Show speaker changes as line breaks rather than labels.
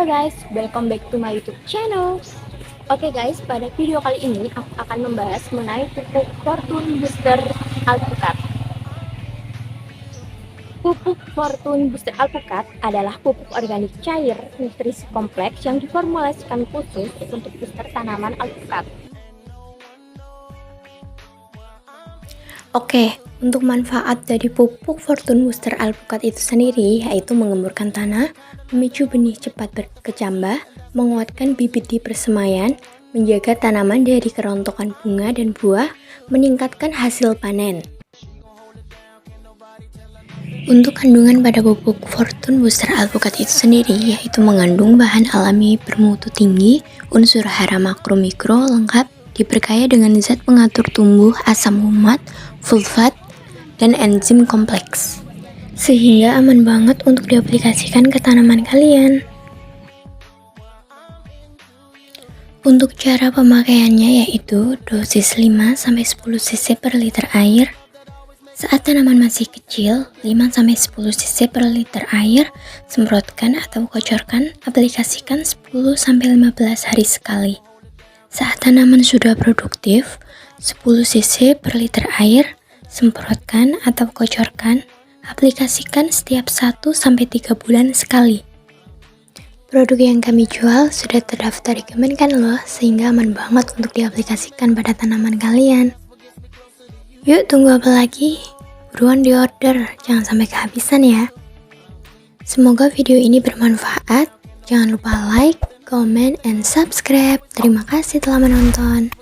guys, welcome back to my YouTube channel. Oke guys, pada video kali ini aku akan membahas mengenai pupuk Fortune Booster Alpukat. Pupuk Fortune Booster Alpukat adalah pupuk organik cair nutrisi kompleks yang diformulasikan khusus untuk booster tanaman alpukat.
Oke, untuk manfaat dari pupuk Fortune Booster Alpukat itu sendiri yaitu mengemburkan tanah, memicu benih cepat berkecambah, menguatkan bibit di persemaian, menjaga tanaman dari kerontokan bunga dan buah, meningkatkan hasil panen. Untuk kandungan pada pupuk Fortune Booster Alpukat itu sendiri yaitu mengandung bahan alami bermutu tinggi, unsur hara makro mikro lengkap, diperkaya dengan zat pengatur tumbuh, asam umat, sulfat, dan enzim kompleks, sehingga aman banget untuk diaplikasikan ke tanaman kalian. Untuk cara pemakaiannya yaitu dosis 5-10 cc per liter air. Saat tanaman masih kecil, 5-10 cc per liter air, semprotkan atau kocorkan, aplikasikan 10-15 hari sekali. Saat tanaman sudah produktif, 10 cc per liter air, semprotkan atau kocorkan, aplikasikan setiap 1-3 bulan sekali. Produk yang kami jual sudah terdaftar di Kemenkan loh, sehingga aman banget untuk diaplikasikan pada tanaman kalian. Yuk, tunggu apa lagi? Buruan di order, jangan sampai kehabisan ya. Semoga video ini bermanfaat. Jangan lupa like, comment, and subscribe. Terima kasih telah menonton.